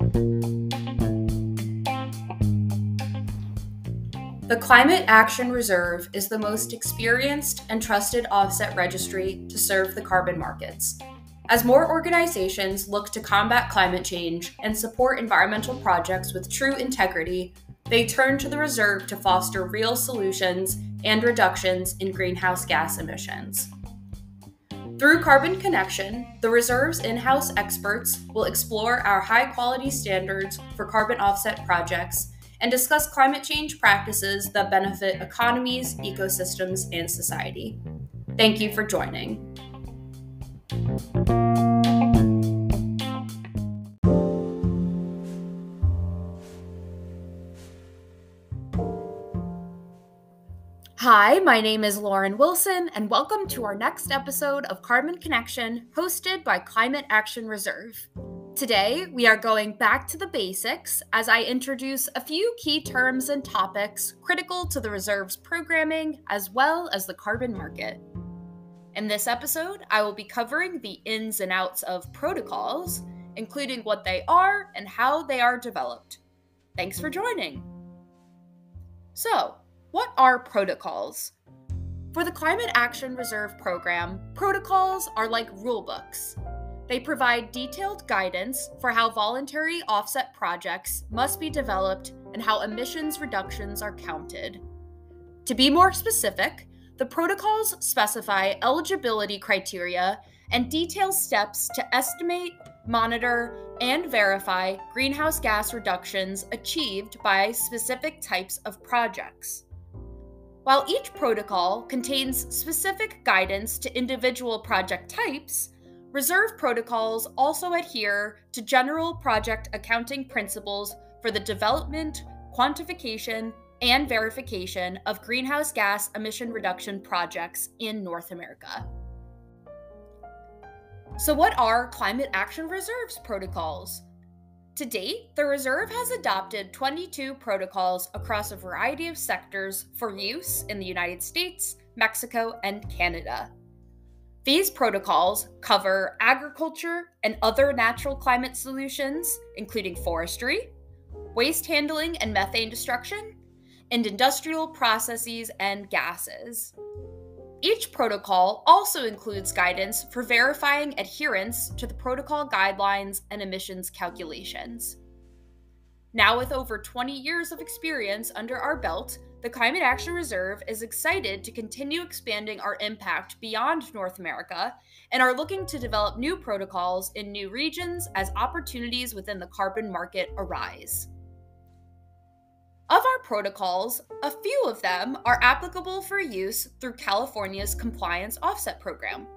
The Climate Action Reserve is the most experienced and trusted offset registry to serve the carbon markets. As more organizations look to combat climate change and support environmental projects with true integrity, they turn to the reserve to foster real solutions and reductions in greenhouse gas emissions. Through Carbon Connection, the reserve's in-house experts will explore our high-quality standards for carbon offset projects and discuss climate change practices that benefit economies, ecosystems, and society. Thank you for joining. Hi, my name is Lauren Wilson, and welcome to our next episode of Carbon Connection, hosted by Climate Action Reserve. Today, we are going back to the basics as I introduce a few key terms and topics critical to the Reserve's programming as well as the carbon market. In this episode, I will be covering the ins and outs of protocols, including what they are and how they are developed. Thanks for joining. So, what are protocols? For the Climate Action Reserve program, protocols are like rulebooks. They provide detailed guidance for how voluntary offset projects must be developed and how emissions reductions are counted. To be more specific, the protocols specify eligibility criteria and detail steps to estimate, monitor, and verify greenhouse gas reductions achieved by specific types of projects. While each protocol contains specific guidance to individual project types, Reserve protocols also adhere to general project accounting principles for the development, quantification, and verification of greenhouse gas emission reduction projects in North America. So what are Climate Action Reserve's protocols? To date, the Reserve has adopted 22 protocols across a variety of sectors for use in the United States, Mexico, and Canada. These protocols cover agriculture and other natural climate solutions, including forestry, waste handling and methane destruction, and industrial processes and gases. Each protocol also includes guidance for verifying adherence to the protocol guidelines and emissions calculations. Now, with over 20 years of experience under our belt, the Climate Action Reserve is excited to continue expanding our impact beyond North America and are looking to develop new protocols in new regions as opportunities within the carbon market arise. Of our protocols, a few of them are applicable for use through California's Compliance Offset Program.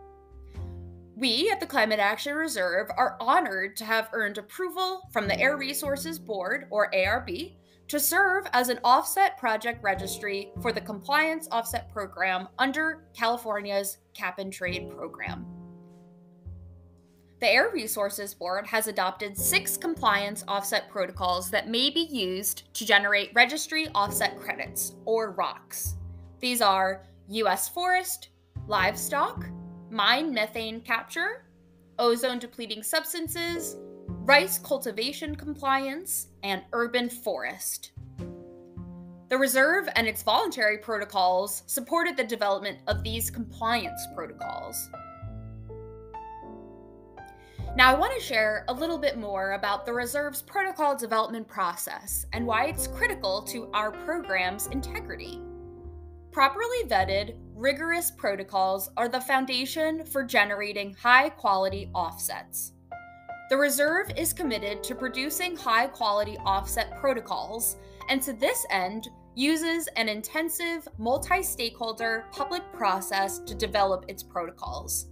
We at the Climate Action Reserve are honored to have earned approval from the Air Resources Board, or ARB, to serve as an offset project registry for the Compliance Offset Program under California's Cap-and-Trade program. The Air Resources Board has adopted 6 compliance offset protocols that may be used to generate registry offset credits, or ROCs. These are U.S. forest, livestock, mine methane capture, ozone-depleting substances, rice cultivation compliance, and urban forest. The Reserve and its voluntary protocols supported the development of these compliance protocols. Now, I want to share a little bit more about the Reserve's protocol development process and why it's critical to our program's integrity. Properly vetted, rigorous protocols are the foundation for generating high-quality offsets. The Reserve is committed to producing high-quality offset protocols, and to this end, uses an intensive, multi-stakeholder public process to develop its protocols.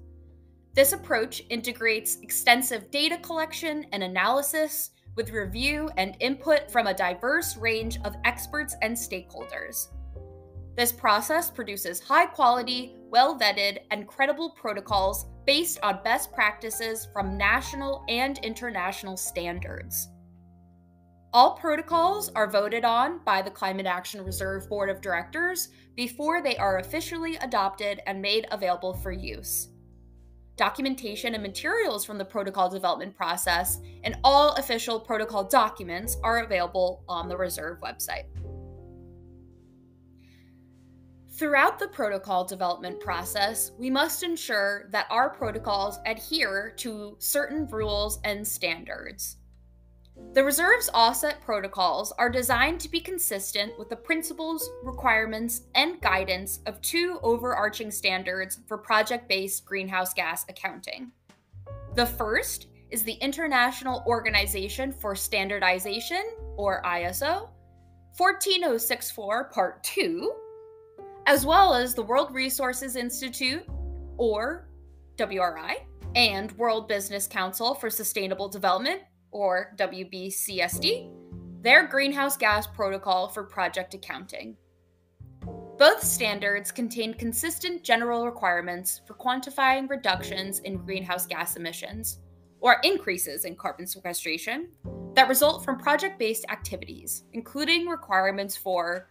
This approach integrates extensive data collection and analysis with review and input from a diverse range of experts and stakeholders. This process produces high-quality, well-vetted, and credible protocols based on best practices from national and international standards. All protocols are voted on by the Climate Action Reserve Board of Directors before they are officially adopted and made available for use. documentation and materials from the protocol development process, and all official protocol documents are available on the Reserve website. Throughout the protocol development process, we must ensure that our protocols adhere to certain rules and standards. The Reserve's offset protocols are designed to be consistent with the principles, requirements, and guidance of two overarching standards for project-based greenhouse gas accounting. The first is the International Organization for Standardization, or ISO, 14064 Part 2, as well as the World Resources Institute, or WRI, and World Business Council for Sustainable Development, or WBCSD, their greenhouse gas protocol for project accounting. Both standards contain consistent general requirements for quantifying reductions in greenhouse gas emissions, or increases in carbon sequestration, that result from project-based activities, including requirements for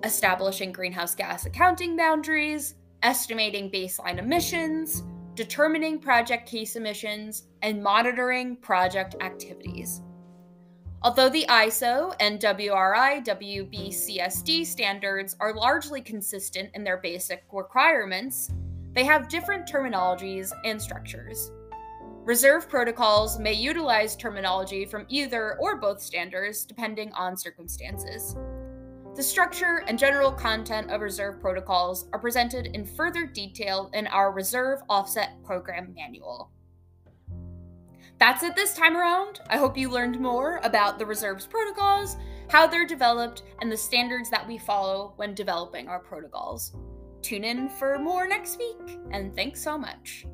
establishing greenhouse gas accounting boundaries, estimating baseline emissions, determining project case emissions, and monitoring project activities. Although the ISO and WRI WBCSD standards are largely consistent in their basic requirements, they have different terminologies and structures. Reserve protocols may utilize terminology from either or both standards depending on circumstances. The structure and general content of Reserve protocols are presented in further detail in our Reserve Offset Program Manual. That's it this time around. I hope you learned more about the Reserve's protocols, how they're developed, and the standards that we follow when developing our protocols. Tune in for more next week, and thanks so much.